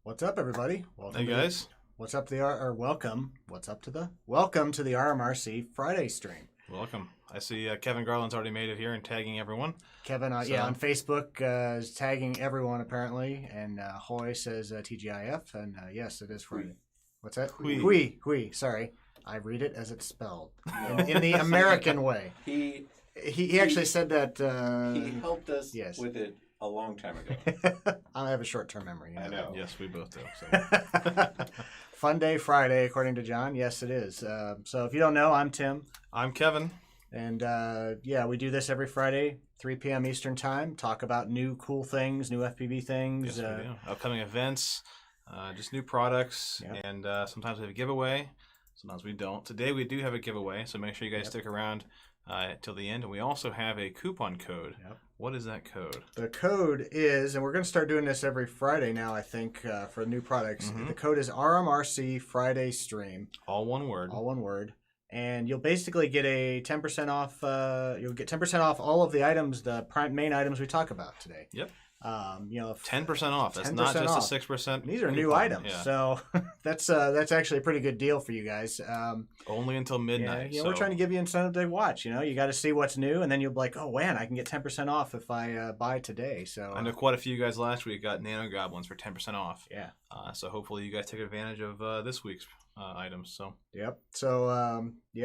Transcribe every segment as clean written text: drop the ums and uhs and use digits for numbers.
What's up, everybody? Hey guys. What's up to the welcome? Welcome to the RMRC Friday stream. Welcome. I see Kevin Garland's already made it here and tagging everyone. Kevin, yeah, on Facebook is tagging everyone apparently, and Hoy says TGIF, and yes, it is Friday. What's that? Hui. Sorry, I read it as it's spelled in the American way. He actually said that he helped us with it a long time ago. I have a short-term memory. I know. Yes, we both do. So. Fun day Friday, according to John. Yes, it is. So if you don't know, I'm Tim. I'm Kevin. And yeah, we do this every Friday, 3 p.m. Eastern Time. Talk about new cool things, new FPV things. Yes, we do. Upcoming events, just new products, and sometimes we have a giveaway. Sometimes we don't. Today we do have a giveaway, so make sure you guys stick around till the end. And we also have a coupon code. What is that code? The code is, and we're going to start doing this every Friday now, I think, for new products. The code is RMRC Friday Stream. All one word. All one word. And you'll basically get a 10% off. You'll get 10% off all of the items, the main items we talk about today. Yep. You know, 10% off. That's not just a 6%. These are new items, so that's actually a pretty good deal for you guys. Only until midnight. Yeah, we're trying to give you incentive to watch. You know, you got to see what's new, and then you'll be like, oh man, I can get 10% off if I buy today. So I know quite a few guys last week got Nano Goblins for 10% off. Yeah. So hopefully you guys take advantage of this week's items. So. Yep. So you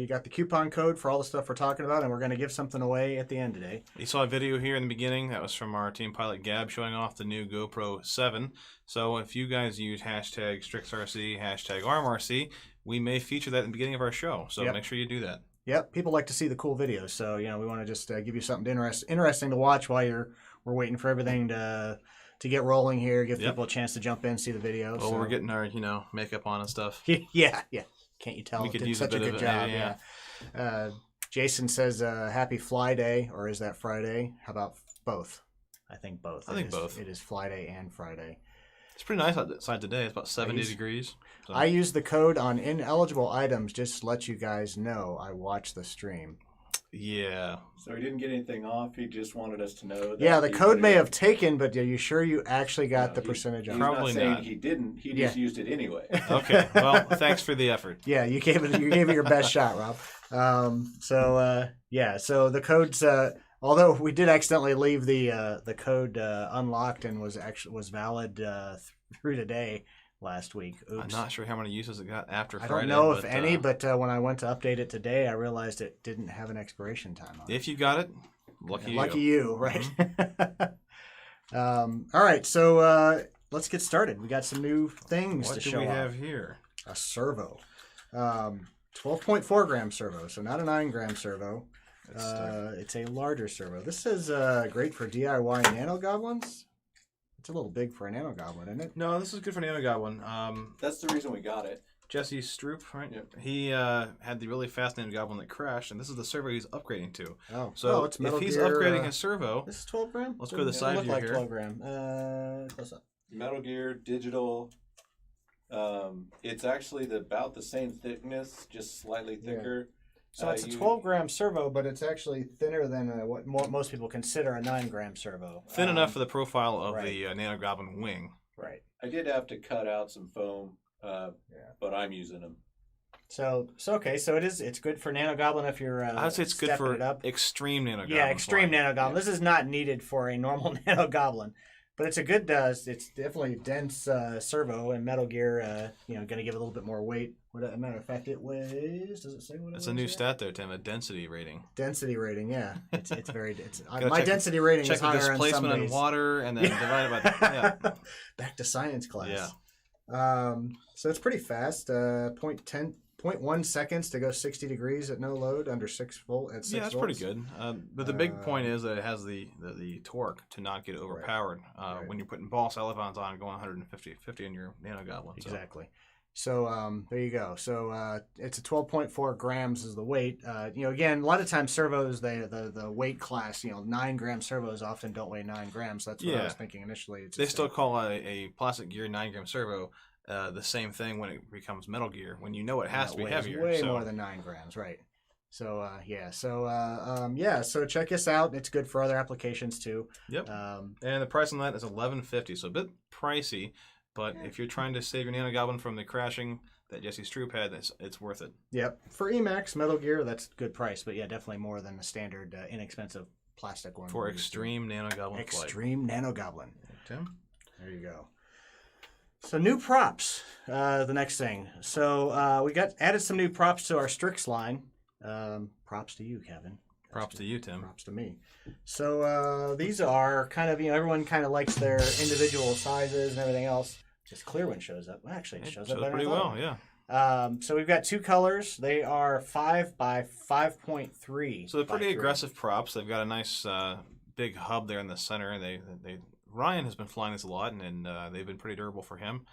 got the coupon code for all the stuff we're talking about, and we're going to give something away at the end today. You saw a video here in the beginning that was from our team pilot Gab showing off the new GoPro 7. So if you guys use hashtag STRIXRC, hashtag RMRC, we may feature that in the beginning of our show. So make sure you do that. Yep. People like to see the cool videos, so you know we want to just give you something interesting to watch while we're waiting for everything to get rolling here. Give people a chance to jump in, see the video. Well, we're getting our makeup on and stuff. Yeah. Can't you tell? We could did use such a good job. Yeah. Jason says happy Fly Day, or is that Friday? How about both? I think both. I think both. It is Fly Day and Friday. It's pretty nice outside today. It's about 70 degrees. So. I use the code on ineligible items just to let you guys know I watch the stream. Yeah. So he didn't get anything off. He just wanted us to know. That the code may have taken, but are you sure you actually got the percentage off? Probably not. He didn't. He just used it anyway. Okay. Well, thanks for the effort. Yeah, you gave it your best shot, Rob. So the code's. Although we did accidentally leave the code unlocked and was valid through today last week. Oops. I'm not sure how many uses it got after Friday. I don't know if any, but when I went to update it today, I realized it didn't have an expiration time on it. If you got it, lucky you. Lucky you, right? All right, so let's get started. We got some new things to show off. What do we have here? A servo. 12.4 gram servo, so not a 9 gram servo. It's a larger servo. This is great for DIY nano goblins. It's a little big for a nano goblin, isn't it? No, this is good for a nano goblin. That's the reason we got it. Jesse Stroop, right? Yep. He had the really fast nano goblin that crashed, and this is the servo he's upgrading to. Oh, so it's if he's upgrading his servo, this is 12 gram. Let's go to the side view here. 12 gram. Close up. Metal Gear digital. It's actually about the same thickness, just slightly thicker. Yeah. So it's a 12 gram servo, but it's actually thinner than what most people consider a 9 gram servo. Thin enough for the profile of the Nano Goblin wing. Right. I did have to cut out some foam, but I'm using them. So okay, so it's good for Nano Goblin if you're I would say it's good for extreme Nano Goblin. Yeah, extreme Nano Goblin. Yeah. This is not needed for a normal Nano Goblin. But it's a good, it's definitely a dense servo, and Metal Gear, going to give it a little bit more weight. As a matter of fact, it weighs. Does it say what it is? It's a new stat there, Tim. A density rating. Density rating, yeah. It's very. My density rating is higher on some days. Check the displacement in water, and then divide it by. Back to science class. Yeah. So it's pretty fast. 0.1 seconds to go 60 degrees at no load under 6 volt at 6 Yeah, that's volts. pretty good. But the big point is that it has the torque to not get overpowered when you're putting ball elevons on and going 150 in your Nano Goblin. Exactly. So there you go. So it's a 12.4 grams is the weight. Again, a lot of times servos, the weight class, 9 gram servos often don't weigh 9 grams. That's what I was thinking initially. They still call a plastic gear 9 gram servo the same thing when it becomes Metal Gear, when you know it has to be heavier. Way more than 9 grams, right? So so check us out. It's good for other applications too. Yep. And the price on that is $11.50, so a bit pricey. But if you're trying to save your Nano Goblin from the crashing that Jesse Stroop had, it's worth it. Yep. For Emax Metal Gear, that's a good price, but yeah, definitely more than the standard inexpensive plastic one. For Extreme Nano Goblin Extreme Nano Goblin. Tim? There you go. So new props, the next thing. So we added some new props to our STRIX line. Props to you, Kevin. Props to you, Tim. Props to me. So these are kind of, everyone kind of likes their individual sizes and everything else. This clear one shows up. Well, actually, it shows up better pretty well, yeah. So we've got 2 colors. They are 5 by 5.3. So they're pretty aggressive props. They've got a nice big hub there in the center. And Ryan has been flying this a lot, and they've been pretty durable for him.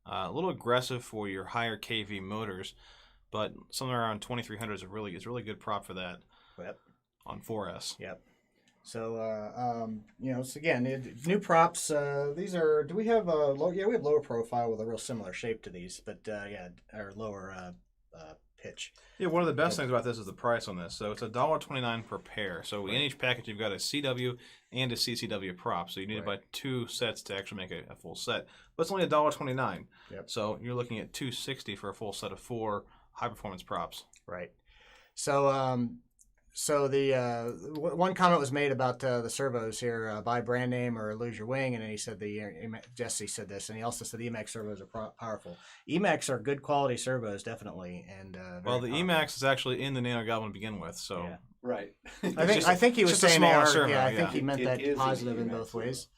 A little aggressive for your higher KV motors, but somewhere around 2300 is a really good prop for that. Yep. On 4S. Yep. So, so again, new props. These are, do we have low? Yeah, we have lower profile with a real similar shape to these, but or lower pitch. Yeah, one of the best things about this is the price on this. So it's $1.29 per pair. So in each package, you've got a CW and a CCW prop. So you need to buy 2 sets to actually make a full set. But it's only $1.29. Yep. So you're looking at $2.60 for a full set of 4 high-performance props. Right. So, so the one comment was made about the servos here, buy brand name or lose your wing, and then he said Jesse said this, and he also said the Emax servos are powerful. Emax are good quality servos, definitely, and well, the Emax is actually in the Nano Goblin to begin with, so yeah. Right. I think he was saying they are. servo, I think he meant that positive in both ways.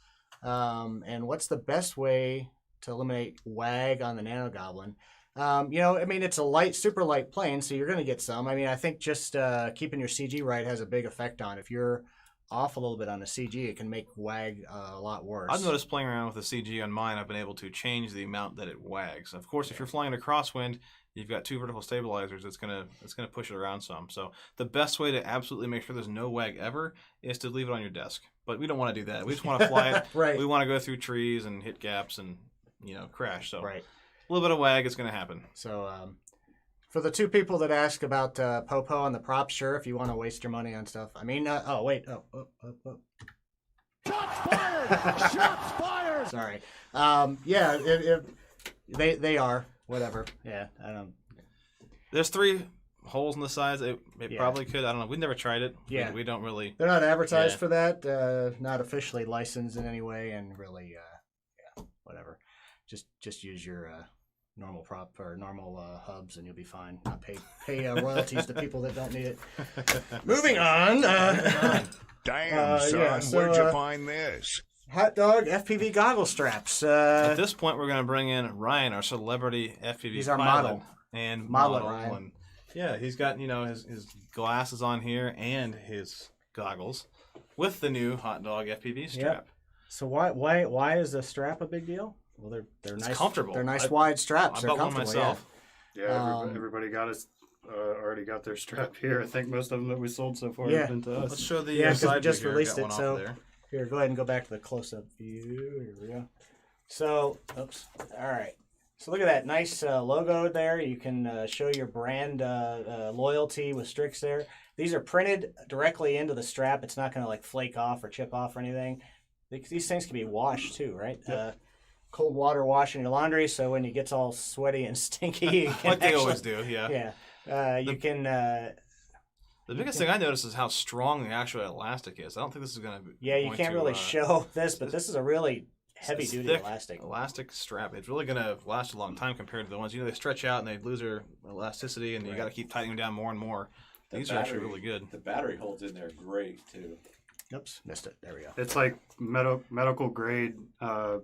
And what's the best way to eliminate wag on the Nano Goblin? It's a super light plane, so you're going to get some. I think just keeping your CG right has a big effect on. If you're off a little bit on the CG, it can make wag a lot worse. I've noticed playing around with the CG on mine, I've been able to change the amount that it wags. Of course, if you're flying a crosswind, you've got 2 vertical stabilizers. It's gonna push it around some. So the best way to absolutely make sure there's no wag ever is to leave it on your desk. But we don't want to do that. We just want to fly it. Right. We want to go through trees and hit gaps and crash. So right. A little bit of wag is going to happen. So, for the 2 people that ask about Popo and the props, sure, if you want to waste your money on stuff. Shots fired! Shots fired! Sorry. They are. Whatever. Yeah, I don't. There's 3 holes in the sides. It probably could. I don't know. We've never tried it. Yeah. We don't really. They're not advertised for that. Not officially licensed in any way, and really, whatever. Just use your normal prop or normal hubs, and you'll be fine. Not pay royalties to people that don't need it. Moving on. Damn, son, where'd you find this? HotDogFPV goggle straps. At this point, we're going to bring in Ryan, our celebrity FPV He's our pilot model. And model Ryan. And, yeah, he's got his glasses on here and his goggles with the new HotDogFPV strap. Yep. So why is the strap a big deal? Well, they're nice, comfortable. They're nice wide straps. I bought one myself. Yeah, everybody already got their strap here. I think most of them that we sold so far Yeah. have been to us. Let's show the side we just view here. released Got it. one So off there. here, go ahead and go back to the close-up view. Here we go. So, oops. All right. So look at that nice logo there. You can show your brand loyalty with STRIX there. These are printed directly into the strap. It's not going to flake off or chip off or anything. These things can be washed too, right? Yep. Cold water washing your laundry, so when it gets all sweaty and stinky, you can Like they always do, yeah. Yeah. You can... The biggest thing I noticed is how strong the actual elastic is. I don't think this is going to be... Yeah, you can't really show this, but this is a really heavy-duty elastic. Elastic strap. It's really going to last a long time compared to the ones, they stretch out and they lose their elasticity, and you got to keep tightening them down more and more. These are actually really good. The battery holds in there great, too. Oops, missed it. There we go. It's like medical grade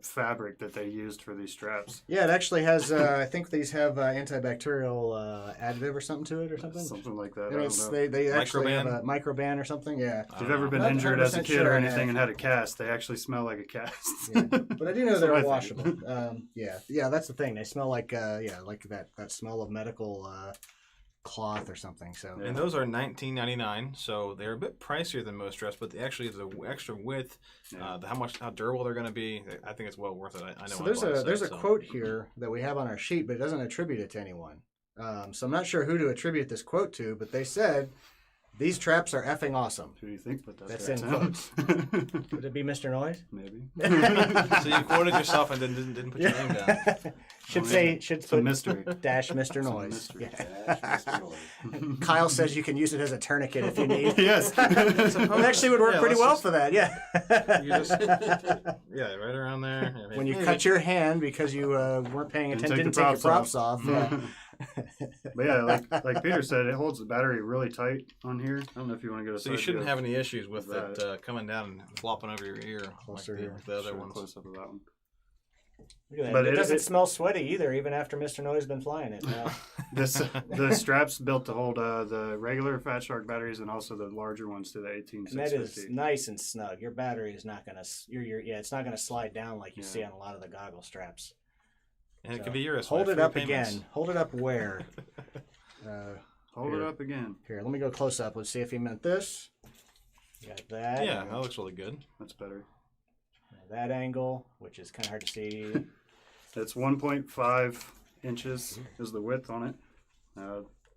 fabric that they used for these straps. Yeah, it actually has. I think these have antibacterial additive or something to it, or something. Something like that. And they actually have a microban or something. Yeah. If you've ever been Not injured as a 100% kid sure or on anything that. and had a cast, they actually smell like a cast. Yeah. But I do know they're I washable. think. Yeah, that's the thing. They smell like like that smell of medical cloth or something. So And those are $19.99, so they're a bit pricier than most straps, but they actually have the extra width, how durable they're going to be. I think it's well worth it. I know. So there's a quote here that we have on our sheet, but it doesn't attribute it to anyone. So I'm not sure who to attribute this quote to, but they said These traps are effing awesome. Who do you think put that? That's straps in quotes. Would it be Mr. Noise? Maybe. So you quoted yourself and then didn't put your name down. Should It's a put mystery. dash Mr. It's a Noise. mystery. Yeah. Dash Mr. Noise. Kyle says you can use it as a tourniquet if you need. Yes. It actually would work pretty well for that. Yeah. You just, yeah, right around there. Yeah, When you maybe. cut your hand because you weren't paying attention, take didn't the take your props props off. Yeah. But yeah, like Peter said, it holds the battery really tight on here. I don't know if you want to get a So you side shouldn't view have any issues with that. it coming down and flopping over your ear Closer like here. the other Show a ones. close up of that one. Look at that. But It doesn't it- smell sweaty either, even after Mr. Noise has been flying it. The straps built to hold the regular Fat Shark batteries and also the larger ones to the And that 18650. is nice and snug. Your battery is not gonna. It's not gonna slide down like you Yeah. see on a lot of the goggle straps. And it So, could be yours. Hold with it free up payments. again. Hold it up where? Hold Here. it up again. Here, let me go close up. Let's see if he meant this. Got that. Yeah, that looks really good. That's better. That angle, which is kind of hard to see. It's 1.5 inches is the width on it.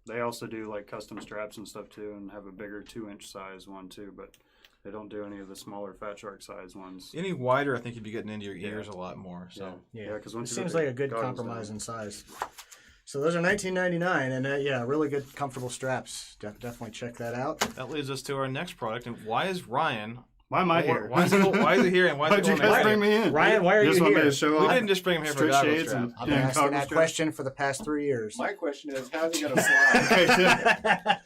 They also do like custom straps and stuff too, and have a bigger 2-inch size one too, but they don't do any of the smaller Fat Shark size ones. Any wider, I think you'd be getting into your ears a lot more. So Yeah, because It once you seems put like the a good goggles compromise down- in size. So those are $19.99, and yeah, really good, comfortable straps. Definitely check that out. that leads us to our next product. And why is Ryan? Why am I here? Why is he here? And why is Why'd he you going guys to bring me in? Ryan, why are You just you want me here? to show We off didn't just bring him here for strict goggle shades strap. and I've been asking goggle that strap? question for the past 3 years. My question is, how's he gonna fly? Okay, yeah.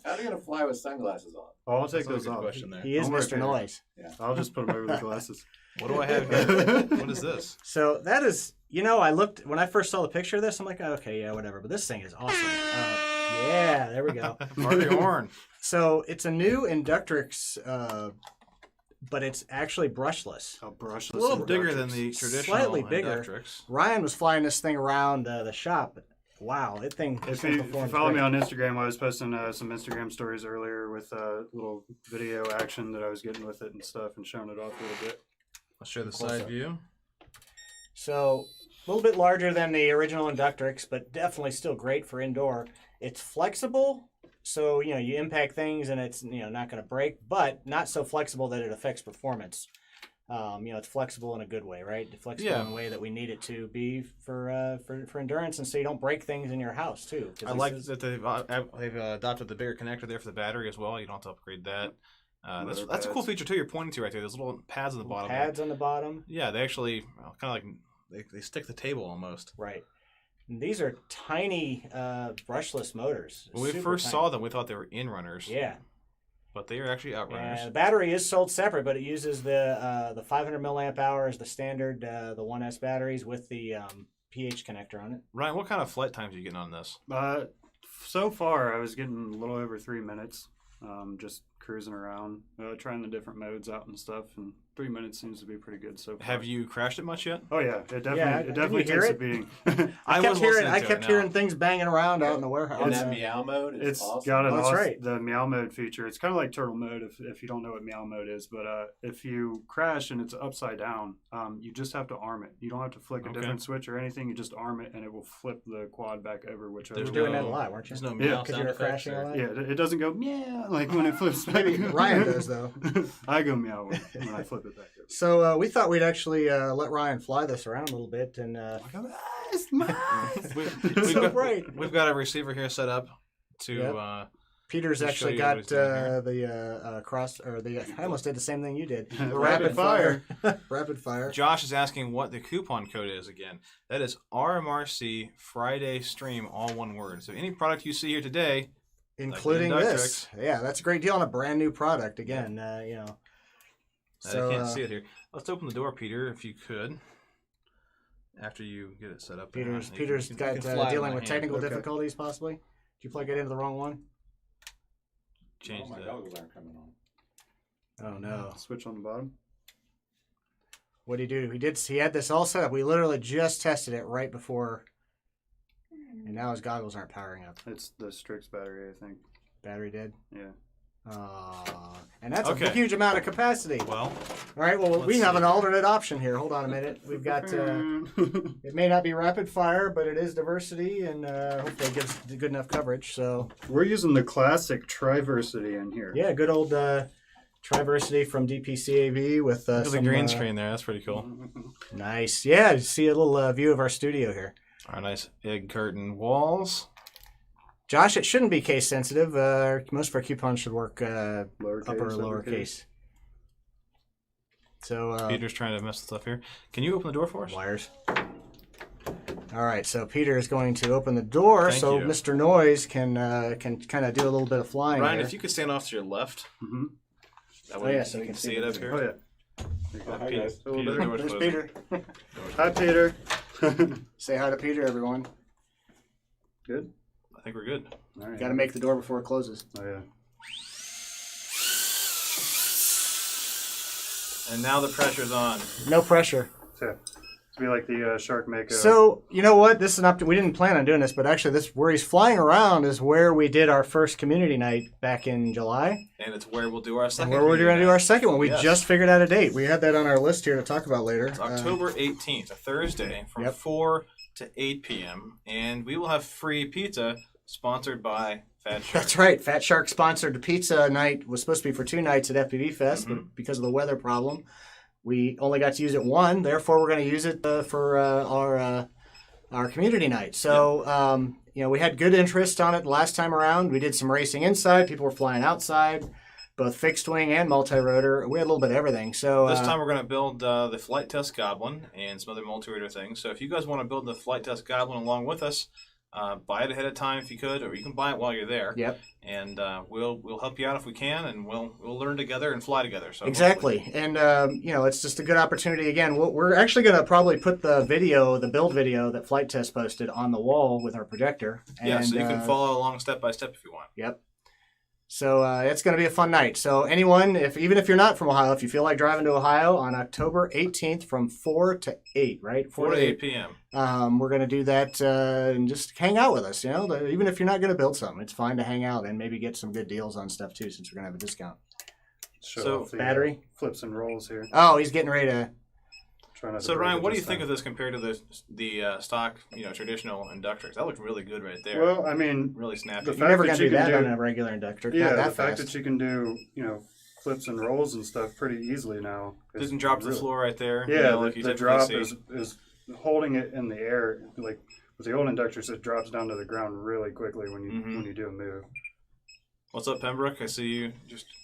How's he gonna fly with sunglasses on? Oh, I'll take That's a those good off. question there. He is Don't worry, Mr. Peter. Noise. I'll just put them over the glasses. What do I have here? What is this? So that is, I looked, when I first saw the picture of this, I'm like, okay, yeah, whatever. But this thing is awesome. Yeah, there we go. Marty Horn. So it's a new Inductrix, but it's actually brushless. I'll brush A little bigger than the traditional Slightly bigger. Inductrix. Ryan was flying this thing around the shop. But wow, If thing you performs follow me great. on Instagram, I was posting some Instagram stories earlier with a little video action that I was getting with it and stuff and showing it off a little bit. Let's show the Close side up. view. So a little bit larger than the original Inductrix, but definitely still great for indoor. It's flexible, so you impact things and it's not going to break, but not so flexible that it affects performance. It's flexible in a good way, right? Flexible in a way that we need it to be for endurance, and so you don't break things in your house too. 'Cause I like that they've adopted the bigger connector there for the battery as well. You don't have to upgrade that. That's a cool feature too. You're pointing to right there. There's little pads on the bottom. Pads on the bottom, Yeah, they actually kind of like they stick the table almost. right? And these are tiny brushless motors. When we Super first tiny. saw them, we thought they were in runners. Yeah. But they are actually outrunners. And the battery is sold separate, but it uses the 500 milliamp hour as the standard, the 1S batteries with the pH connector on it. Ryan, what kind of flight times are you getting on this? So far, I was getting a little over 3 minutes, just cruising around, trying the different modes out and stuff, and 3 minutes seems to be pretty good so far. Have you crashed it much yet? Oh yeah, it definitely Yeah, it did definitely you hear takes a it? beating. I kept hearing things banging around out in the warehouse. And that meow mode is It's awesome. got an Oh, that's awesome, right. the meow mode feature. It's kind of like turtle mode if you don't know what meow mode is. But if you crash and it's upside down, you just have to arm it. You don't have to flick a Okay. different switch or anything. You just arm it and it will flip the quad back over whichever. There's You were doing way. that a lot, weren't you? There's no Yeah. meow Because you sound were effects crashing or- a lot? Yeah, it doesn't go meow like when it flips back. Maybe Ryan does, though. I go meow when I flip it back over. So we thought we'd actually let Ryan fly this around a little bit, and It's mine. We've so got, bright. We've got a receiver here set up to Yep. Peter's Just actually show you what got he's doing here. the cross or the. I almost did the same thing you did. The Rapid fire. rapid fire. Josh is asking what the coupon code is again. That is RMRC Friday Stream, all one word. So any product you see here today, Including Like the this. Yeah, that's a great deal on a brand new product. Again, So, I can't see it here. Let's open the door, Peter, if you could. After you get it set up. Peter's You can- you got can fly it dealing in with my technical Okay. difficulties, possibly. Did you plug it into the wrong one? Change my that. goggles aren't coming on. Oh no! Switch on the bottom. What did he do? He had this all set up. We literally just tested it right before, and now his goggles aren't powering up. It's the STRIX battery, I think. Battery dead. Yeah. And that's a huge amount of capacity. Well, all right. Well, we have an alternate option here. Hold on a minute. We've got. It may not be rapid fire, but it is diversity, and hopefully it gives good enough coverage. So we're using the classic Triversity in here. Yeah, good old Triversity from DPCAV with look at the green screen there. That's pretty cool. Nice. Yeah, see a little view of our studio here. Our nice egg curtain walls. Josh, it shouldn't be case sensitive. Most of our coupons should work upper or lowercase. So Peter's trying to mess with stuff here. Can you open the door for us? Wires. All right, so Peter is going to open the door so Mr. Noise can kind of do a little bit of flying. Ryan, here. if you could stand off to your left. Mm-hmm. That way so you can see it up here. Oh, yeah. Hi, guys. There's Peter. Hi, Peter. Say hi to Peter, everyone. Good. I think we're good. All right. Got to make the door before it closes. Oh, yeah. And now the pressure's on. No pressure. So, it's be like the Shark Mako. So, you know what? This is we didn't plan on doing this, but actually this where he's flying around is where we did our first community night back in July. And it's where we'll do our second. And where we're going to do our second one. We just figured out a date. We had that on our list here to talk about later. It's October 18th, a Thursday, from 4 to 8 p.m. And we will have free pizza sponsored by Fat Shark. That's right. Fat Shark sponsored the pizza night. Was supposed to be for 2 nights at FPV Fest, but because of the weather problem, we only got to use it one. Therefore, we're going to use it for our community night. So, we had good interest on it the last time around. We did some racing inside. People were flying outside, both fixed wing and multi-rotor. We had a little bit of everything. So this time we're going to build the flight test Goblin and some other multi-rotor things. So if you guys want to build the flight test Goblin along with us, buy it ahead of time if you could, or you can buy it while you're there. Yep. And we'll help you out if we can, and we'll learn together and fly together. So exactly. hopefully. And it's just a good opportunity. Again, we're actually going to probably put the build video that Flight Test posted on the wall with our projector. And, so you can follow along step by step if you want. Yep. So it's going to be a fun night. So anyone, even if you're not from Ohio, if you feel like driving to Ohio on October 18th from 4 to 8, right? 4 to 8 p.m. We're going to do that and just hang out with us. Even if you're not going to build something, it's fine to hang out and maybe get some good deals on stuff too, since we're going to have a discount. So battery flips and rolls here. Oh, he's getting ready to. So Ryan, what do you think of this compared to the stock, traditional Inductrix? That looked really good right there. Well, I mean, really snappy. You're never going to do that on a regular Inductrix. Yeah, the fact that you can do flips and rolls and stuff pretty easily now. Doesn't drop to the floor right there. Yeah, the drop is holding it in the air. Like with the old Inductrix, it drops down to the ground really quickly when you do a move. What's up, Pembroke? I see you.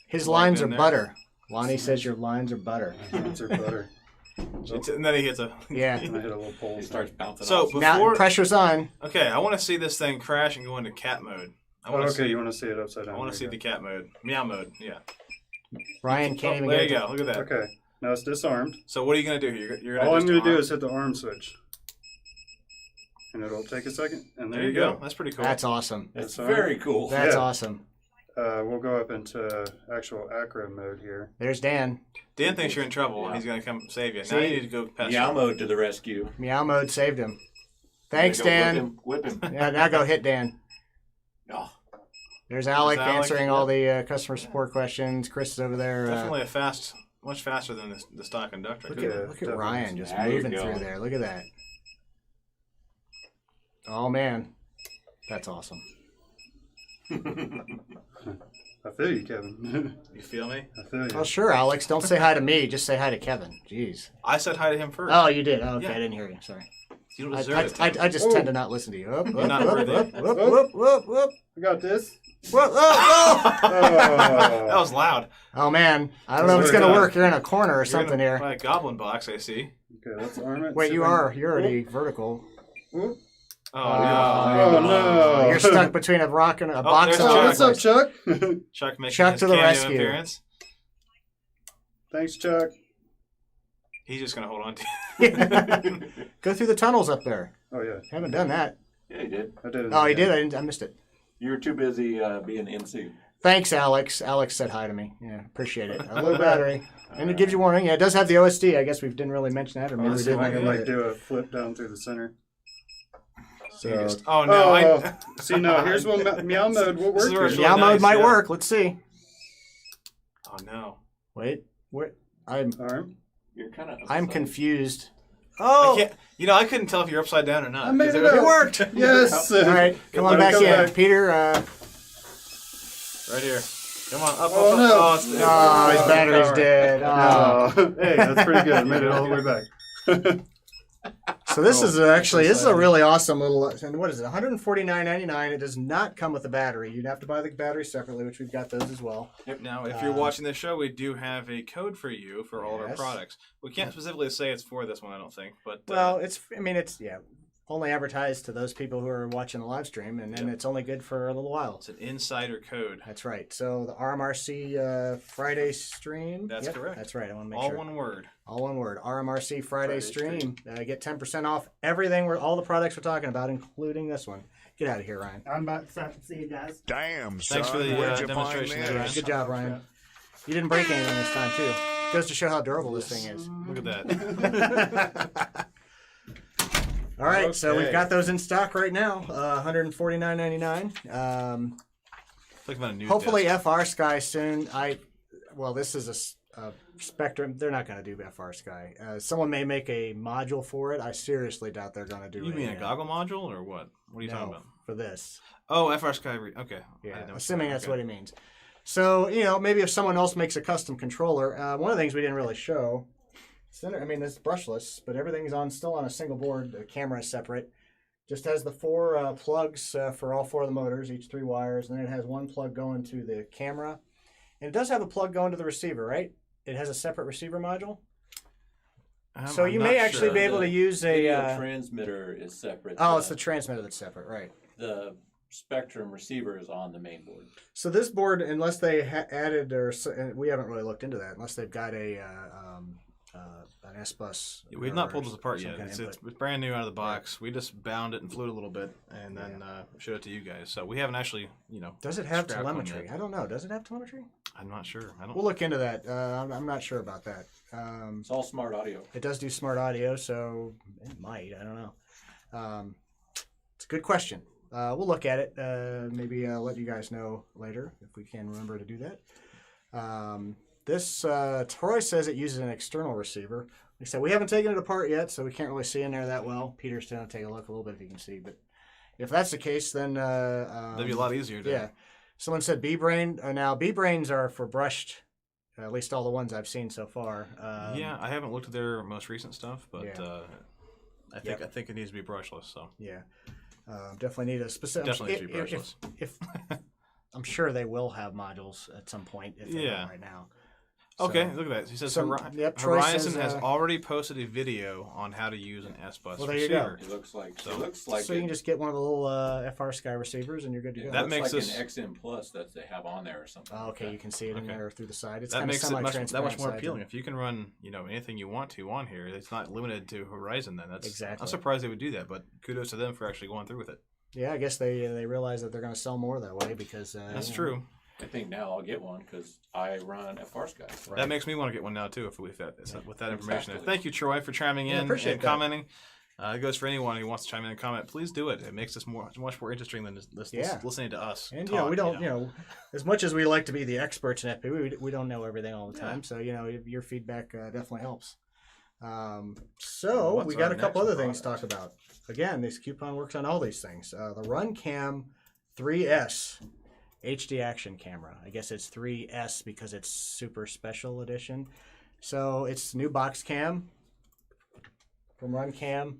His lines are butter. Lonnie says your lines are butter. Lines are butter. And then he hits a and I hit a little pole. He starts bouncing so off. Now pressure's on. Okay, I want to see this thing crash and go into cat mode. You want to see it upside down? I want to see the cat mode, meow mode. Yeah. Ryan can't even. There you go. Look at that. Okay, now it's disarmed. So what are you gonna do here? You're gonna all I'm gonna do is hit the arm switch, and it'll take a second. And there you go. That's pretty cool. That's awesome. That's very cool. That's awesome. We'll go up into actual acro mode here. There's Dan. Dan thinks you're in trouble, and he's going to come save you. Now you need to go past Meow mode to the rescue. Meow mode saved him. Thanks, Dan. Whip him. Yeah, now go hit Dan. Oh. There's Alec answering all the customer support questions. Chris is over there. Definitely much faster than the stock Inductrix. Look at Ryan just moving through there. Look at that. Oh, man. That's awesome. I feel you, Kevin. You feel me? I feel you. Oh, sure, Alex. Don't say hi to me. Just say hi to Kevin. Jeez. I said hi to him first. Oh, you did? Oh, okay, I didn't hear you. Sorry. You don't deserve it. I just tend to not listen to you. You're not worthy. Whoop. I got this. Whoop. That was loud. Oh, man. I don't know if it's going to work. You're in a corner or something here. By a goblin box, I see. Okay, let's arm it. Wait, you're already vertical. Whoop. Oh, no. You're stuck between a rock and a box. What's up, Chuck? Chuck making Chuck his to the cameo rescue. appearance. Thanks, Chuck. He's just going to hold on to you. Go through the tunnels up there. Oh, yeah. Haven't done that. Yeah, he did. I did it. Oh, he did? I missed it. You were too busy being NC. Thanks, Alex. Alex said hi to me. Yeah, appreciate it. A low battery. And it gives you warning. Yeah, it does have the OSD. I guess we didn't really mention that. Or maybe we did. I can do a flip down through the center. So, no. See, now here's what meow mode will work. Meow mode might work. Let's see. Oh no! Wait, where? I'm You're kind of. I'm confused. Oh, I can't. You know, I couldn't tell if you're upside down or not. I made it. It worked. Yes. All right, come on back in, Peter. Right here. Come on, up, Oh, up, no. up. Oh, his battery's dead. Oh. Hey, that's pretty good. Made it all the way back. So this is a really awesome little. And what is it? $149.99. It does not come with a battery. You'd have to buy the battery separately, which we've got those as well. Now, if you're watching this show, we do have a code for you for all of our products. We can't specifically say it's for this one, I don't think. But well, it's only advertised to those people who are watching the live stream, and then it's only good for a little while. It's an insider code. That's right. So the RMRC Friday stream. That's correct. That's right. I want to make all sure. one word. All one word. RMRC Friday stream. Get 10% off everything. All the products we're talking about, including this one. Get out of here, Ryan. I'm about to see you guys. Damn, son. Thanks for the Where'd you demonstration find there, this? Good job, Ryan. You didn't break anything this time, too. Goes to show how durable this thing is. Look at that. All right, so we've got those in stock right now. $149.99. Like about a news Hopefully desk. FR Sky soon. This is a Spectrum. They're not going to do FR Sky. Someone may make a module for it. I seriously doubt they're going to do it. You mean a goggle module or what? What are you talking about? For this. Oh, FR Sky. Okay. Yeah, assuming that's what he means. So, maybe if someone else makes a custom controller, one of the things we didn't really show, it's brushless, but everything's still on a single board. The camera is separate. Just has the 4 plugs for all 4 of the motors, each 3 wires, and then it has one plug going to the camera. And it does have a plug going to the receiver, right? It has a separate receiver module. So you may actually be able to use a transmitter is separate. it's the transmitter that's separate, right? The Spectrum receiver is on the main board. So this board, unless they added, we haven't really looked into that, unless they've got an S-Bus. We've not pulled this apart yet. It's brand new out of the box. We just bound it and flew it a little bit and then showed it to you guys. So we haven't actually, Does it have telemetry? I don't know. Does it have telemetry? I'm not sure. We'll look into that. I'm not sure about that. It's all smart audio. It does do smart audio, so it might. I don't know. It's a good question. We'll look at it. Maybe let you guys know later if we can remember to do that. This Troy says it uses an external receiver. Like I said, we haven't taken it apart yet, so we can't really see in there that well. Peter's going to take a look a little bit if you can see. But if that's the case, then that'd be a lot easier. Yeah. Someone said B-brain. Now B-brains are for brushed. At least all the ones I've seen so far. I haven't looked at their most recent stuff, but I think it needs to be brushless. So yeah, definitely need a specific. Definitely needs to be brushless. If I'm sure they will have modules at some point. If they don't right now. Okay, look at that. He says Horizon has already posted a video on how to use an S-Bus there receiver. You go. It looks like so you can just get one of the little FR Sky receivers and you're good to go. That makes like an XM Plus that they have on there or something. Oh, okay, you can see it in there through the side. It's that kind makes of it that much more appealing. If you can run, anything you want to on here, it's not limited to Horizon. Then that's exactly. I'm surprised they would do that, but kudos to them for actually going through with it. Yeah, I guess they realize that they're going to sell more that way because that's true. I think now I'll get one because I run FR Sky. Right. That makes me want to get one now too with that information. Exactly. Thank you, Troy, for chiming in and commenting. It goes for anyone who wants to chime in and comment. Please do it. It makes us much more interesting than listening to us. And we don't, as much as we like to be the experts in FPV, we don't know everything all the time. So your feedback definitely helps. So we got a couple other things to talk about. Again, this coupon works on all these things. The RunCam 3S. HD action camera. I guess it's 3S because it's super special edition. So it's new box cam from RunCam.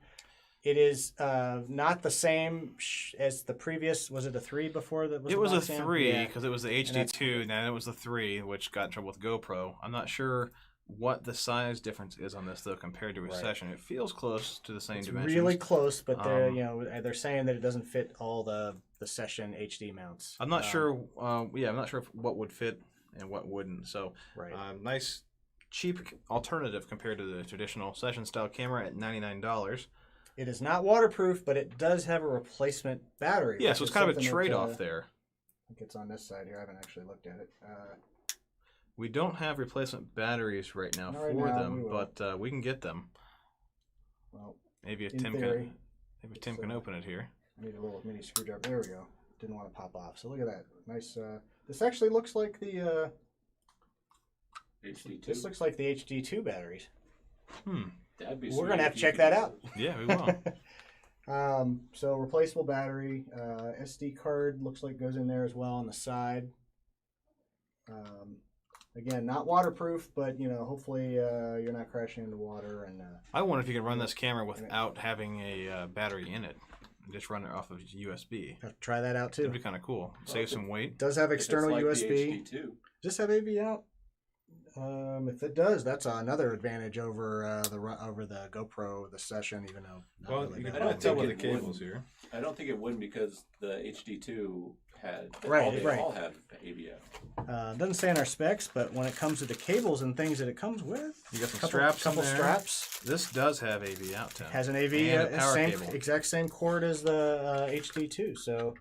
It is not the same as the previous. Was it a 3 before that? It was a 3 because it was the HD2, and then it was the 3, which got in trouble with GoPro. I'm not sure what the size difference is on this though compared to a session. It feels close to the same dimensions. Really close, but they're saying that it doesn't fit all the session HD mounts. I'm not sure. I'm not sure what would fit and what wouldn't. So, nice, cheap alternative compared to the traditional session style camera at $99. It is not waterproof, but it does have a replacement battery. Yeah, so it's kind of a trade-off there. I think it's on this side here. I haven't actually looked at it. We don't have replacement batteries right now them, but we can get them. Well, maybe Tim can open it here. I need a little mini screwdriver. There we go. Didn't want to pop off. So look at that. Nice. This actually looks like the HD2. This looks like the HD2 batteries. That'd be We're sweet going to have if to you check could that do out. Yeah, we will. So replaceable battery, SD card looks like goes in there as well on the side. Again, not waterproof, but you know, hopefully you're not crashing into water. And I wonder if you can run this camera without having a battery in it. Just run it off of USB. have to try that out too. That'd be kind of cool. Save some weight. Does have If it's external like the USB. HD2. Does this have AV out? If it does, that's another advantage over the GoPro, the Session, even though. Well, really you that can bad. tell think with the it cables would. here. I don't think it would because the HD2 had Right, they right. all have ABS. Doesn't say in our specs, but when it comes to the cables and things that it comes with, You got some couple straps in couple there. straps. This does have AV out, Tim. Has an AV, And a power same cable. exact same cord as the HD2. So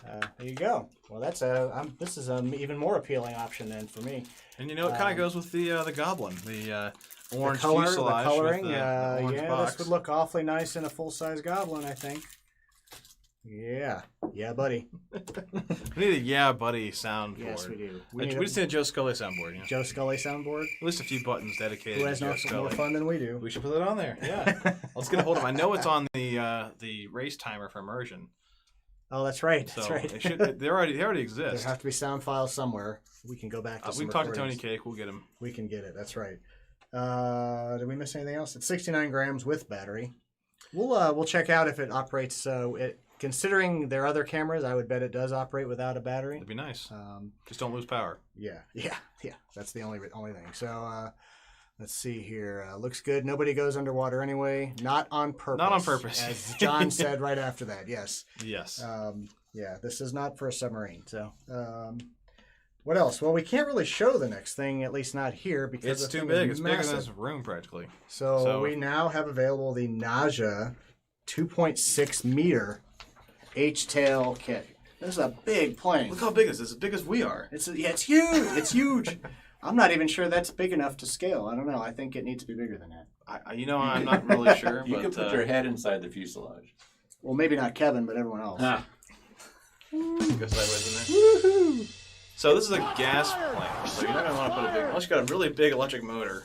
there you go. Well, that's this is an even more appealing option then for me. And you know, it kind of goes with the Goblin, the orange the color, fuselage the coloring, with the orange box. this would look awfully nice in a full-size Goblin, I think. Yeah, buddy. We need a "Yeah, buddy" soundboard. Yes, we do. We need just need a Joe Scully soundboard. Yeah. Joe Scully soundboard. At least a few buttons dedicated Who has to Joe more Scully. fun than we do? We should put it on there. Yeah. Let's get a hold of it. I know it's on the race timer for immersion. Oh, that's right. So That's right. they already There exist. have to be sound files somewhere. We can go back to We some can talk to recordings. Tony Cake. We'll get him. We can get it. That's right. Did we miss anything else? It's 69 grams with battery. We'll check out if it operates. Considering their other cameras, I would bet it does operate without a battery. That'd be nice. Just don't lose power. Yeah. That's the only thing. So let's see here. Looks good. Nobody goes underwater anyway. Not on purpose. Not on purpose. As John said right after that. Yes. Yes. Yeah. This is not for a submarine. So. What else? Well, we can't really show the next thing, at least not here, because It's the too thing is big. It's bigger than massive. this room practically. So we now have available the NAJA 2.6 meter H-tail kit. This is a big plane. Look how big it is. It's as big as we are. It's huge. It's huge. I'm not even sure that's big enough to scale. I don't know. I think it needs to be bigger than that. I'm not really sure. You but, could put your head inside the fuselage. Well, maybe not Kevin, but everyone else. Go sideways in there. Woohoo! So this is a gas plane. So you're not gonna want to put a big, unless you got a really big electric motor.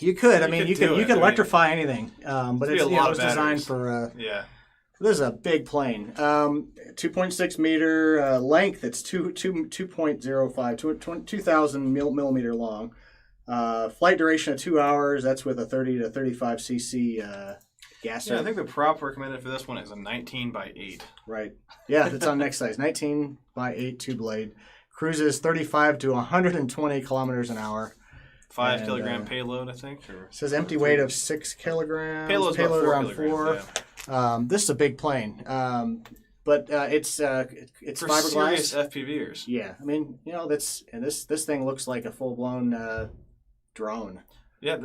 You could. I You mean, could you do could it. I mean, electrify anything. But be it's a lot of was designed batteries. for. Yeah. This is a big plane. 2.6 meter length. It's 2.05, 2,000 millimeter long. Flight duration of 2 hours. That's with a 30 to 35 cc gas. Yeah, I think the prop recommended for this one is a 19 by 8. Right. Yeah, that's on next size. 19 by 8 two blade. Cruises 35 to 120 kilometers an hour. 5 And, kilogram payload, I think. Or It says empty weight of 6 kilograms. Payload's about 4 around kilograms, 4. This is a big plane. But it's For fiberglass. serious FPVers. Yeah, I mean, you know, this thing looks like a full blown drone. Yeah,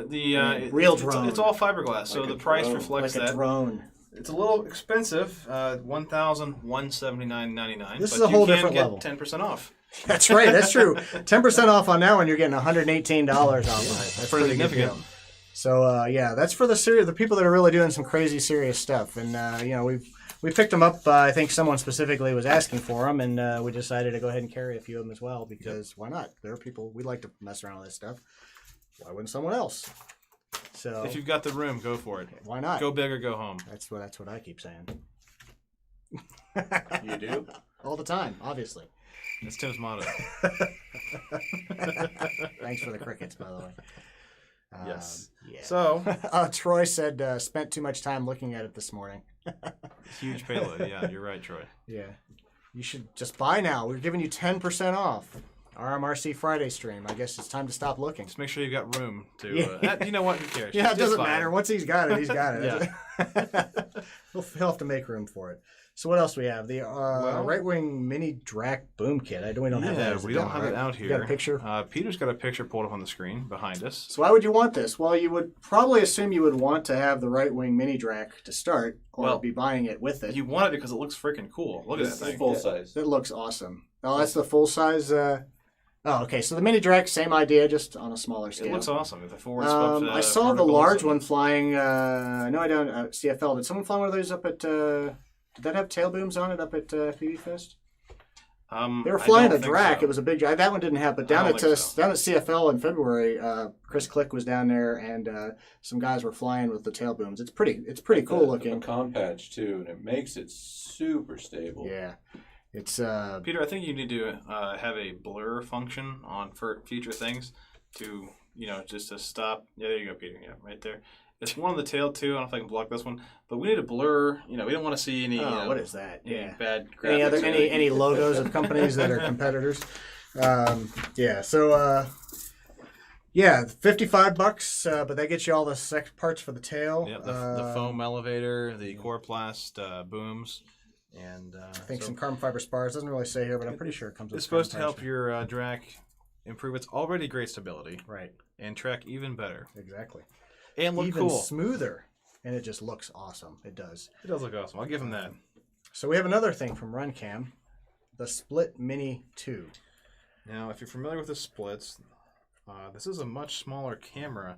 Real drone. It's all fiberglass, so Like a the price drone. reflects Like a that. drone. It's a little expensive, $1,179.99. This but is a whole you different can level. get 10% off. That's right. That's true. 10% off on that one. You're getting $118 off of it. That's pretty pretty good significant. deal. So that's for the people that are really doing some crazy serious stuff. And we picked them up. I think someone specifically was asking for them, and we decided to go ahead and carry a few of them as well because why not? There are people we like to mess around with this stuff. Why wouldn't someone else? So If you've got the room, go for it. why not? Go big or go home. That's what I keep saying. You do? All the time, obviously. That's Tim's motto. Thanks for the crickets, by the way. Yes. Yeah. So, Troy said spent too much time looking at it this morning. huge payload. Yeah, you're right, Troy. Yeah. You should just buy now. We're giving you 10% off. RMRC Friday stream. I guess it's time to stop looking. Just make sure you've got room to. Yeah. You know what? Who cares? Yeah, it Just doesn't buy matter. Once he's got it, he's got it. He'll have to make room for it. So what else we have? The RiteWing mini Drak boom kit. We don't have that. Yeah, as a we don't demo, have right? it out You here. got a picture? Peter's got a picture pulled up on the screen behind us. So why would you want this? Well, you would probably assume you would want to have the RiteWing mini Drak to start, or be buying it with it. You want it because it looks freaking cool. Look at This that is thing. full size. It looks awesome. Oh, that's the full size. Okay. So the mini Drak, same idea, just on a smaller scale. It looks awesome. With the forward swept, I saw the particles large and- one flying. No, I don't. CFL. Did someone fly one of those up at? Did that have tail booms on it up at FPV Fest? They were flying a I don't think Drak. so. It was a big job. That one didn't have, but down I at don't think so. down at CFL in February, Chris Click was down there, and some guys were flying with the tail booms. It's pretty cool looking. A pecan patch too, and it makes it super stable. Yeah, it's Peter, I think you need to have a blur function on for future things to, just to stop. Yeah, there you go, Peter. Yeah, right there. It's one on the tail too. I don't know if I can block this one, but we need to blur. We don't want to see any. what is that? Any Yeah. bad Any graphics. other any logos of companies that are competitors? Yeah. So $55, but that gets you all the parts for the tail. Yeah, the foam elevator, the Coroplast booms, and I think some carbon fiber spars. Doesn't really say here, but I'm pretty sure it comes with. It's supposed to help your Drak improve its already great stability, right, and track even better, exactly, and look even cool, smoother, and it just looks awesome. It does. It does look awesome. I'll give him that. So we have another thing from RunCam, the Split Mini 2. Now, if you're familiar with the splits, this is a much smaller camera,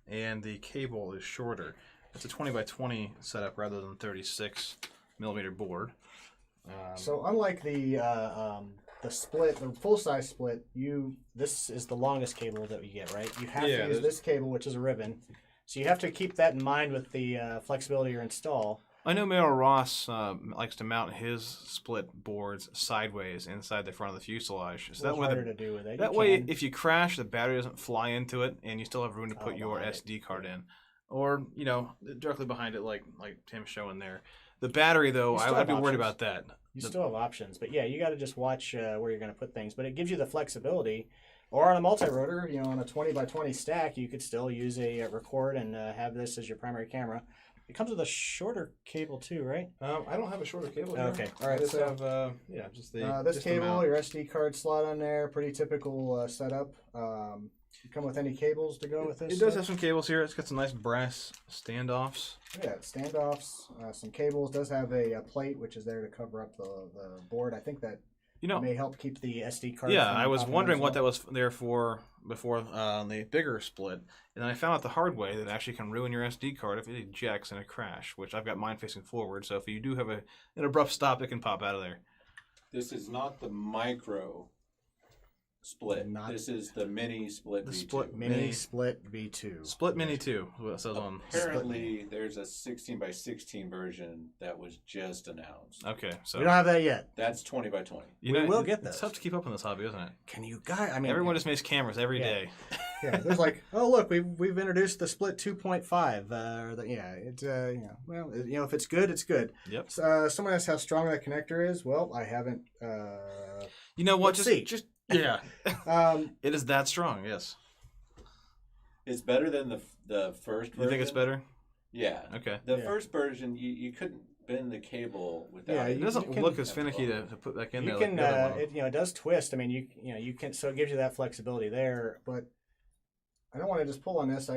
and the cable is shorter. It's a 20 by 20 setup rather than 36 millimeter board. So unlike the split, the full size split, this is the longest cable that you get, right? You have to use this cable, which is a ribbon. So you have to keep that in mind with the flexibility of your install. I know Mayor Ross likes to mount his split boards sideways inside the front of the fuselage. So that way, harder to do with it. That way, if you crash, the battery doesn't fly into it, and you still have room to put your behind SD card in, or directly behind it, like Tim's showing there. The battery, though, I'd be worried about that. You still have options, but yeah, you got to just watch where you're going to put things. But it gives you the flexibility. Or on a multi-rotor, on a 20 by 20 stack, you could still use a record and have this as your primary camera. It comes with a shorter cable too, right? I don't have a shorter cable here. Okay, all right. I just so have just the this just the cable, mount. your SD card slot on there, pretty typical setup. You come with any cables to go with this? It does have some cables here. It's got some nice brass standoffs. Yeah, standoffs, some cables. Does have a plate which is there to cover up the board. I think that may help keep the SD card. Yeah, from I was popping wondering out what as that was there for before the bigger split, and then I found out the hard way that it actually can ruin your SD card if it ejects in a crash, which I've got mine facing forward, so if you do have an abrupt stop, it can pop out of there. This is not the micro split. This is the mini split. The V2. split Mini Split V2. Split Mini 2, what it says on. Apparently, there's a 16 by 16 version that was just announced. Okay, so We don't have that yet. That's 20 by 20. you we will get It's those. tough to keep up in this hobby, isn't it? Can you guys? I mean, Everyone just makes cameras every Yeah. day. Yeah, there's like, oh look, we've introduced the Split 2.5. It's if it's good, it's good. Yep. Someone asks how strong that connector is. Well, I haven't. You know what? Let's see. Just yeah. It is that strong. Yes. It's better than the first version. You think it's better? Yeah. Okay. The first version, you couldn't bend the cable without. Yeah, It doesn't you can- look as finicky to put back in You there. can, like the other one. it does twist. I mean, you can, so it gives you that flexibility there. But I don't want to just pull on this. I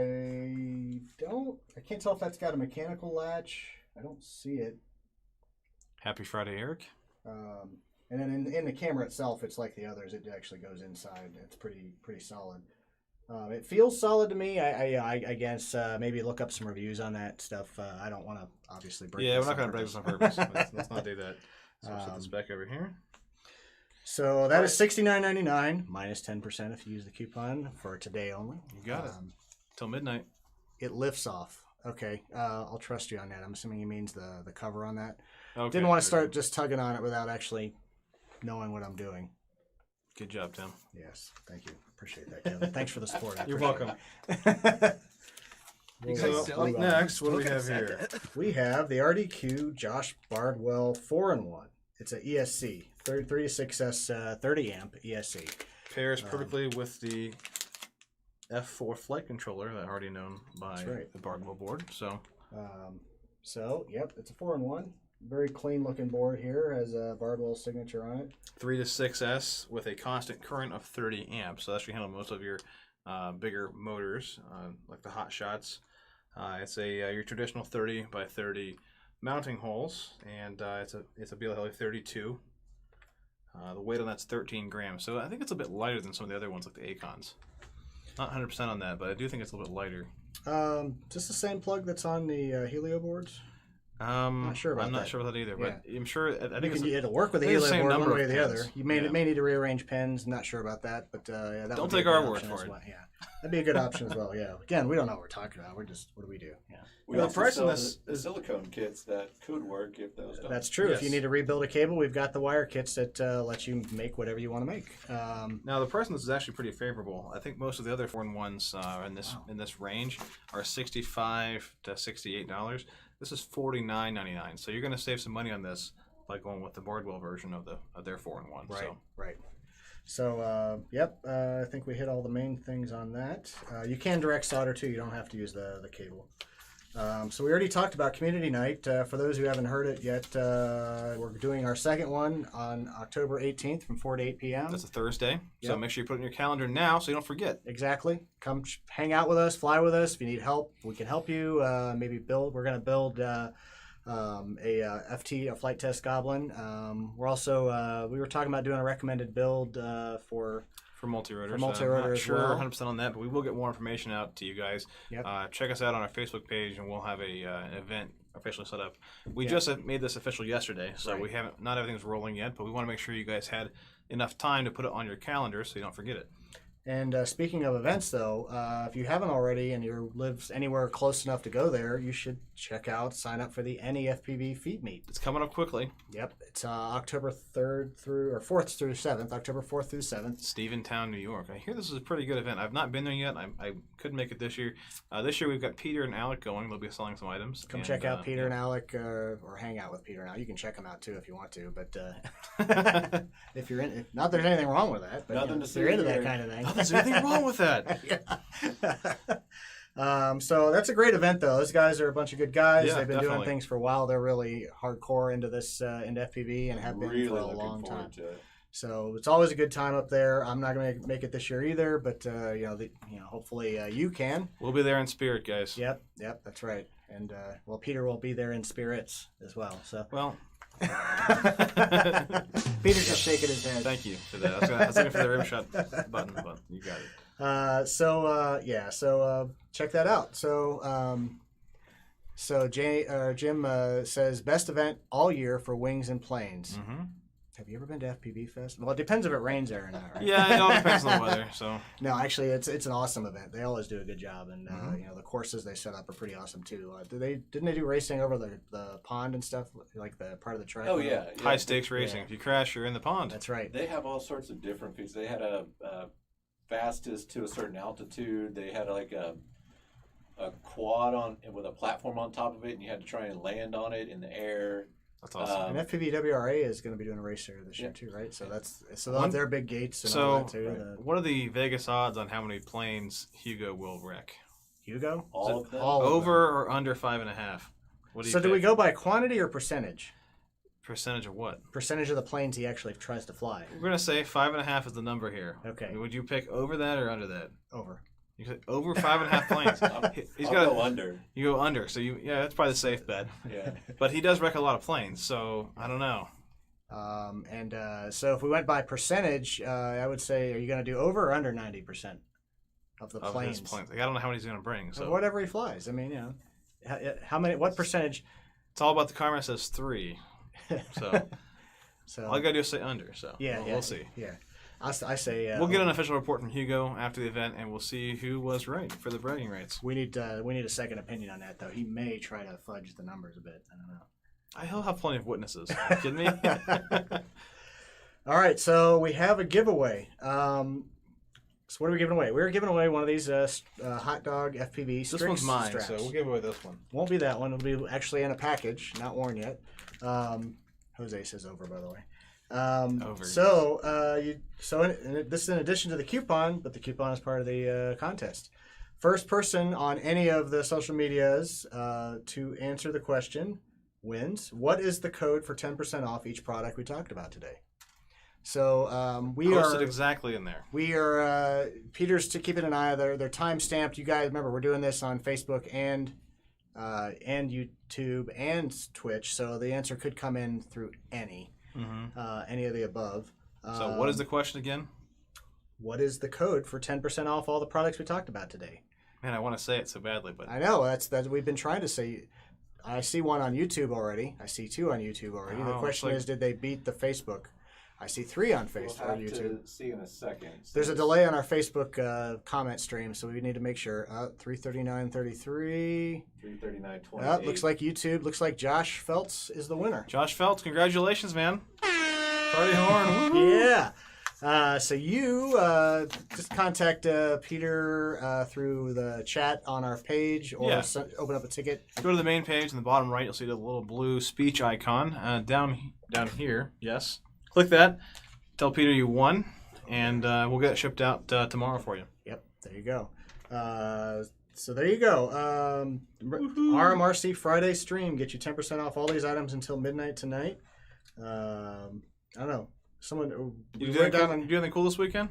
can't tell if that's got a mechanical latch. I don't see it. Happy Friday, Eric. And then in the camera itself, it's like the others. It actually goes inside. It's pretty solid. It feels solid to me. I guess maybe look up some reviews on that stuff. I don't want to obviously break. Yeah, this we're not on going to break purpose. this on purpose. let's not do that. So we'll set this back over here. So that is $69.99 minus 10% if you use the coupon for today only. You got it. Till midnight. It lifts off. Okay, I'll trust you on that. I'm assuming he means the cover on that. Okay. Didn't want to start just tugging on it without actually knowing what I'm doing. Good job, Tim. Yes, thank you. Appreciate that, Kevin. Thanks for the support. I You're appreciate welcome. it. So up next, what do we have here? We have the RDQ Josh Bardwell 4-in-1. It's a ESC 36S 30 amp ESC. Pairs perfectly with the F4 flight controller that already known by the Bardwell board. So, yep, it's a 4-in-1. Very clean looking board here. Has a Bardwell signature on it. 3 to 6S with a constant current of 30 amps. So that should handle most of your bigger motors, like the hot shots. It's a your traditional 30 by 30 mounting holes, and it's a BL 32. The weight on that's 13 grams. So I think it's a bit lighter than some of the other ones, like the Acons. Not 100% on that, but I do think it's a little bit lighter. Just the same plug that's on the Helio boards. I'm not sure about I'm that. not sure about that either, but Yeah. I'm sure. I think It'll work with the it's the Helium same board number one way or of the other. pins. You may need to rearrange pins. Not sure about that, but yeah, that Don't would be take a good our word option for as it. well. Yeah, that'd be a good option as well. Yeah. Again, we don't know what we're talking about. We're just, what do we do? Yeah. We The also price sell on this the silicone kits that could work if those don't. That's true. Yes. If you need to rebuild a cable, we've got the wire kits that let you make whatever you want to make. Now the price on this is actually pretty favorable. I think most of the other 4-in-1s in this range are $65 to $68. This is $49.99. So you're going to save some money on this by going with the Bardwell version of their 4-in-1. Right. So. Right. So, yep, I think we hit all the main things on that. You can direct solder too. You don't have to use the cable. So we already talked about Community Night. For those who haven't heard it yet, we're doing our second one on October 18th from 4 to 8 p.m. That's a Thursday. So Yep. make sure you put it in your calendar now so you don't forget. Exactly. Come hang out with us, fly with us. If you need help, we can help you. Maybe build. We're going to build a FT, a flight test Goblin. We're also we were talking about doing a recommended build for multi-rotor. For so multi-rotor I'm not as sure well. 100% on that, but we will get more information out to you guys. Yep. Check us out on our Facebook page, and we'll have an event officially set up. We Yeah. just made this official yesterday, so Right. we haven't. Not everything's rolling yet, but we want to make sure you guys had enough time to put it on your calendar so you don't forget it. And speaking of events, though, if you haven't already and you live anywhere close enough to go there, you should sign up for the NEFPV Feed Meet. It's coming up quickly. Yep, it's October 4th through 7th, October 4th through 7th. Steventown, New York. I hear this is a pretty good event. I've not been there yet. I couldn't make it this year. This year we've got Peter and Alec going. They'll be selling some items. Come check out Peter and Alec, or hang out with Peter and Alec. You can check them out too if you want to, but if you're in, not that there's anything wrong with that, but Nothing to if you're into see that here. kind of thing. There's anything wrong with that. So that's a great event, though. Those guys are a bunch of good guys. Yeah, They've been doing definitely. things for a while. They're really hardcore into this into FPV and have been Really for a looking long forward time. to it. So it's always a good time up there. I'm not going to make it this year either, but hopefully you can. We'll be there in spirit, guys. Yep, that's right. And well, Peter will be there in spirits as well. So Well, Peter's just shaking his head. thank you for that. I was looking for the rim shot button, but you got it. So check that out. So Jim says best event all year for wings and planes. Mm-hmm. Have you ever been to FPV Fest? Well, it depends if it rains there or not, right? Yeah, it all depends on the weather. So No, actually, it's an awesome event. They always do a good job, and the courses they set up are pretty awesome too. Didn't they do racing over the pond and stuff, like the part of the track? Oh yeah, high stakes racing. Yeah. If you crash, you're in the pond. That's right. They have all sorts of different feats. They had a fastest to a certain altitude. They had like a quad with a platform on top of it, and you had to try and land on it in the air. That's awesome. And FPV WRA is going to be doing a race there this year too, right? So they'll have their big gates and all So, that too. what are the Vegas odds on how many planes Hugo will wreck? Hugo? All of them. All of Over them. or under 5.5? What do you So do we pick? go by quantity or percentage? Percentage of what? Percentage of the planes he actually tries to fly. We're gonna say 5.5 is the number here. Okay. Would you pick over that or under that? Over. You said over 5.5 planes. He's I'll got go under. You go under, so that's probably the safe bet. Yeah. But he does wreck a lot of planes, so I don't know. So if we went by percentage, I would say, are you going to do over or under 90% of the Of planes? his planes. Like, I don't know how many he's gonna bring. So Whatever he flies. I mean, how many? What percentage? it's all about the camera says 3. So So all I gotta do is say under. So yeah, we'll see. Yeah, I say We'll get an official report from Hugo after the event, and we'll see who was right for the bragging rights. We need a second opinion on that, though. He may try to fudge the numbers a bit. I don't know. He'll have plenty of witnesses. Are you kidding me? All right, so we have a giveaway. So what are we giving away? We're giving away one of these HotDogFPV This STRIX one's mine, straps. so we'll give away this one. Won't be that one. It'll be actually in a package, not worn yet. Jose says over, by the way. Over. This is in addition to the coupon, but the coupon is part of the contest. First person on any of the social medias to answer the question wins. What is the code for 10% off each product we talked about today? So we Posted are exactly in there. we are Peter's to keep an eye on. They're time stamped. You guys remember we're doing this on Facebook and YouTube and Twitch. So the answer could come in through any of the above. So what is the question again? What is the code for 10% off all the products we talked about today? Man, I want to say it so badly, but I know that's we've been trying to say. I see one on YouTube already. I see 2 on YouTube already. The question is, did they beat the Facebook? I see 3 on Facebook or YouTube. To see in a second. There's a delay on our Facebook comment stream, so we need to make sure. 339.33. 339.28. Looks like YouTube. Looks like Josh Feltz is the winner. Josh Feltz, congratulations, man. Party horn. Yeah. So you just contact Peter through the chat on our page or open up a ticket. Go to the main page in the bottom right. You'll see the little blue speech icon down here. Yes. Click that. Tell Peter you won, and we'll get it shipped out tomorrow for you. Yep. There you go. So there you go. RMRC Friday stream. Get you 10% off all these items until midnight tonight. I don't know. You do anything cool this weekend?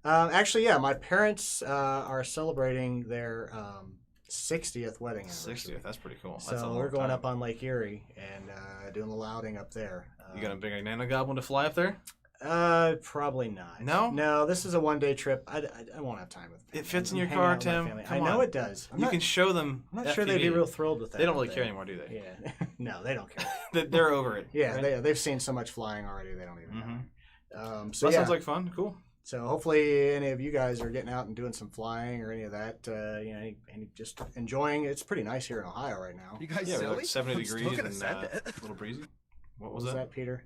Actually, yeah. My parents are celebrating their 60th wedding anniversary. 60th. That's pretty cool. So we're going up on Lake Erie and doing a little outing up there. You got a big NAJA goblin to fly up there? Probably not. No? No, this is a one-day trip. I won't have time with it. It fits in your car, Tim. I know it does. You can show them. I'm not sure they'd be real thrilled with that. They don't really care anymore, do they? Yeah. No, they don't care. They're over it. Yeah, right? they've seen so much flying already. They don't even know. So that sounds like fun. Cool. So hopefully any of you guys are getting out and doing some flying or any of that. And just enjoying. It's pretty nice here in Ohio right now. You guys we're silly? like 70 degrees and send it. a little breezy. What was that, Peter?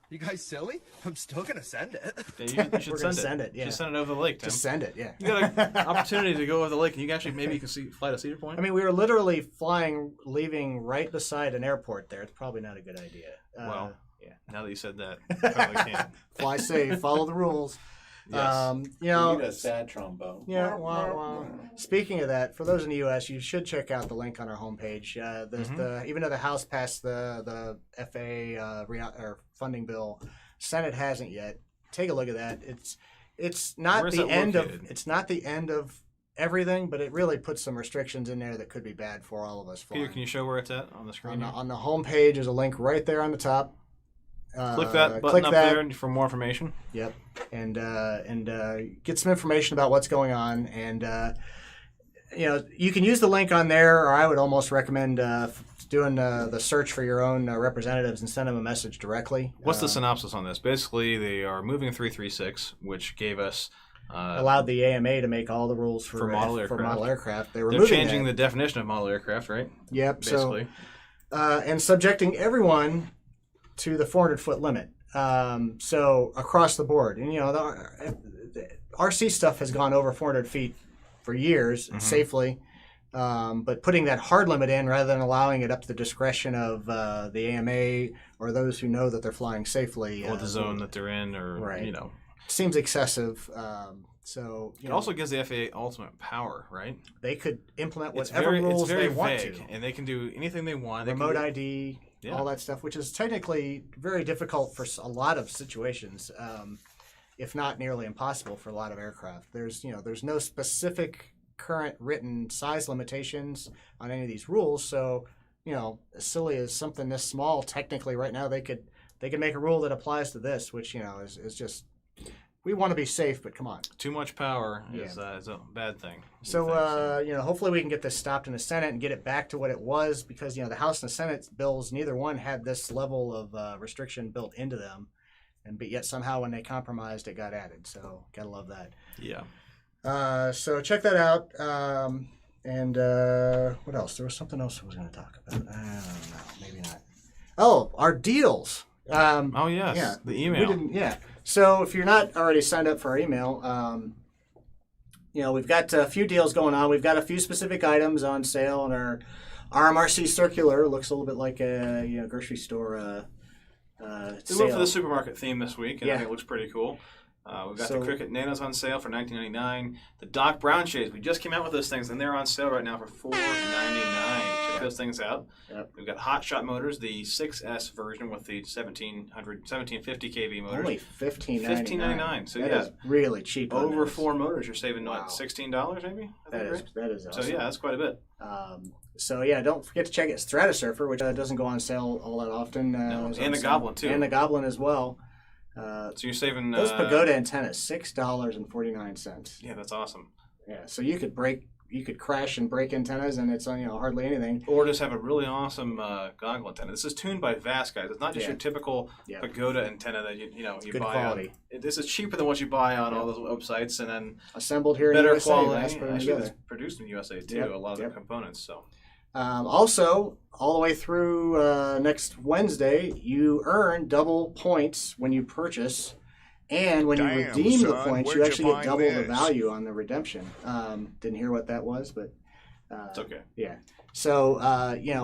You guys silly? I'm still gonna send it. Yeah, you should send it. Yeah. Just send it over the lake, Tim. Just send it. Yeah. You got an opportunity to go over the lake, and you can actually fly to Cedar Point. I mean, we were literally leaving right beside an airport there. It's probably not a good idea. Well, yeah. Now that you said that, you probably can. Fly safe. Follow the rules. Yes. You need a sad trombone. Yeah. Well. Speaking of that, for those in the U.S., you should check out the link on our homepage. Even though the House passed the FAA or funding bill, Senate hasn't yet. Take a look at that. It's not the end of everything, but it really puts some restrictions in there that could be bad for all of us. Peter, can you show where it's at on the screen? On the homepage, there's a link right there on the top. Click that button up there for more information. Yep, and get some information about what's going on, and you can use the link on there, or I would almost recommend doing the search for your own representatives and send them a message directly. What's the synopsis on this? Basically, they are moving 336, which gave us allowed the AMA to make all the rules for model aircraft. They're changing the definition of model aircraft, right? Yep. Basically, and subjecting everyone to the 400-foot limit. So across the board, and the RC stuff has gone over 400 feet for years safely, but putting that hard limit in rather than allowing it up to the discretion of the AMA or those who know that they're flying safely, or the zone that they're in, or seems excessive. So it also gives the FAA ultimate power, right? They could implement whatever rules they want vague, to, and they can do anything they want. Remote ID. Yeah. All that stuff, which is technically very difficult for a lot of situations, if not nearly impossible for a lot of aircraft. There's no specific current written size limitations on any of these rules. So, as silly as something this small, technically right now they could make a rule that applies to this, which is just. We want to be safe, but come on. Too much power is a bad thing. So, hopefully we can get this stopped in the Senate and get it back to what it was, because, the House and the Senate bills, neither one had this level of restriction built into them. But yet somehow when they compromised, it got added. So, gotta love that. Yeah. So check that out. And what else? There was something else I was going to talk about. I don't know. Maybe not. Oh, our deals. Oh, yes. Yeah. The email. So if you're not already signed up for our email, we've got a few deals going on. We've got a few specific items on sale in our RMRC circular. It looks a little bit like a grocery store We went for the supermarket theme this week, and I think it looks pretty cool. We've got the Cricket Nanos on sale for $19.99. The Doc Brown shades, we just came out with those things, and they're on sale right now for $4.99. Check those things out. Yep. We've got Hot Shot motors, the 6S version with the 1750 kV motors. Only $15.99. So that is really cheap. Over 4 motors, you're saving $16 maybe. That is awesome. So that's quite a bit. Don't forget to check it. Stratosurfer, which doesn't go on sale all that often. And the Goblin too. And the Goblin as well. So you're saving those Pagoda antennas, $6.49. Yeah, that's awesome. Yeah, so you could break you could crash and break antennas, and it's on hardly anything. Or just have a really awesome goggle antenna. This is tuned by Vast, guys. It's not just your typical pagoda antenna that you Good buy quality. This is cheaper than what you buy on all those websites, and then assembled here better in USA. quality. Actually, It's produced in USA too. A lot of the components. So. Also, all the way through next Wednesday, you earn double points when you purchase. And when you redeem the points, you actually get double the value on the redemption. Didn't hear what that was, but it's okay. Yeah. So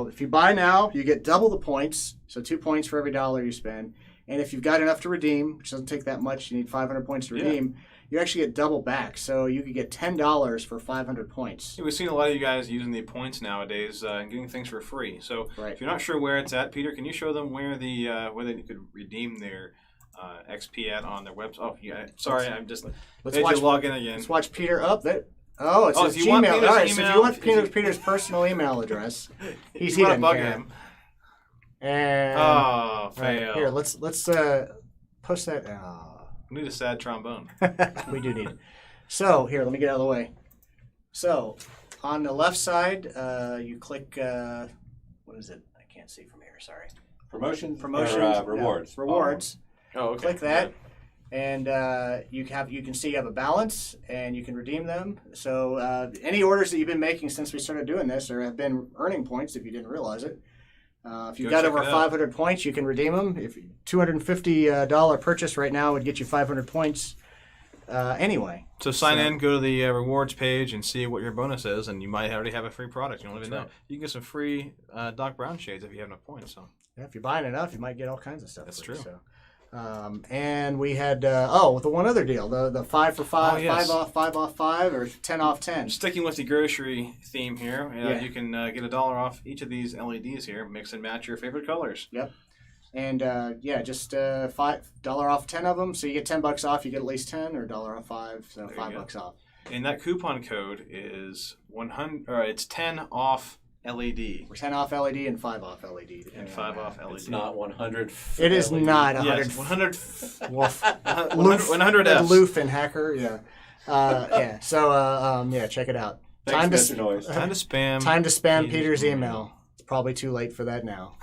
if you buy now, you get double the points. So 2 points for every $1 you spend. And if you've got enough to redeem, which doesn't take that much, you need 500 points to redeem. You actually get double back. So you could get $10 for 500 points. Yeah, we've seen a lot of you guys using the points nowadays and getting things for free. So if you're not sure where it's at, Peter, can you show them where where they could redeem their XP at on their website? Oh, yeah. Sorry, I'm just. Let's log in again. Let's watch Peter up. It's his Gmail. All right, so if you want Peter's personal email address, he doesn't care. Him. And fail. Right, here, let's post that. We need a sad trombone. We do need. So here, let me get out of the way. So on the left side, you click. What is it? I can't see from here. Sorry. Promotions. Rewards. Rewards. Oh, okay. Click that, and you can see you have a balance, and you can redeem them. So any orders that you've been making since we started doing this, or have been earning points, if you didn't realize it. If you've got over 500 points, you can redeem them. If $250 purchase right now would get you 500 points anyway. So sign in, go to the rewards page, and see what your bonus is, and you might already have a free product. You don't even know. You can get some free Doc Brown shades if you have enough points. So yeah, if you're buying enough, you might get all kinds of stuff. That's free, true. So. And we had the one other deal, the 5 for 5, 5 off 5 off 5, or 10 off 10. Sticking with the grocery theme here, you can get $1 off each of these LEDs here. Mix and match your favorite colors. Yep. And just $5 off 10 of them, so you get $10 off. You get at least 10, or $1 off 5, so $5 off. And that coupon code is 100. It's 10 off LED. 10 off LED and 5 off LED. And 5 off LED. It's not 100. It is not 100. Yes, 100. Wolf. 100 Fs. Loof and hacker. Yeah. So check it out. Thanks, Mr. Noise. Time to spam. Time to spam Peter's email. It's probably too late for that now.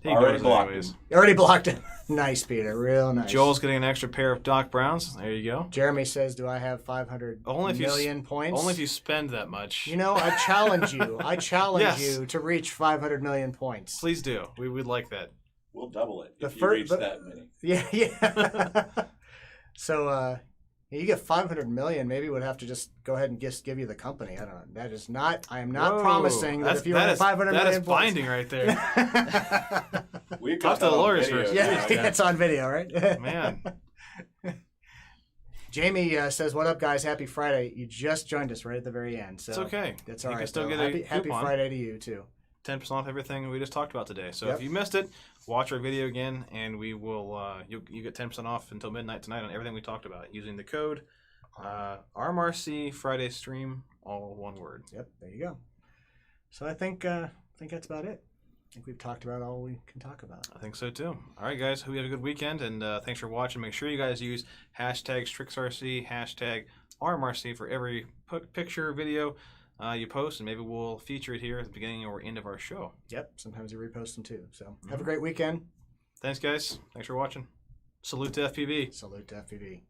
Already blocked him. Already blocked him. Nice, Peter. Real nice. Joel's getting an extra pair of Doc Browns. There you go. Jeremy says, do I have 500 million points? Only if you spend that much. I challenge you. I challenge you to reach 500 million points. Please do. We would like that. We'll double it if you reach that many. Yeah. So, you get 500 million. Maybe we'd have to just go ahead and just give you the company. I don't know. That is not. I am not promising that if you have 500 million that is binding right there. We talked to the lawyers first. Yeah, it's on video, right? Man. Jamie says, "What up, guys? Happy Friday! You just joined us right at the very end, so it's okay. That's all right. You can still get happy Friday to you too. 10% off everything we just talked about today. So if you missed it, watch our video again, and we will. You get 10% off until midnight tonight on everything we talked about using the code RMRC Friday stream, all one word. Yep, there you go. So I think that's about it. I think we've talked about all we can talk about. I think so too. All right, guys. Hope you have a good weekend, and thanks for watching. Make sure you guys use hashtag StrixRC, hashtag RMRC for every picture, video you post, and maybe we'll feature it here at the beginning or end of our show. Yep. Sometimes you repost them too. So have a great weekend. Thanks, guys. Thanks for watching. Salute to FPV. Salute to FPV.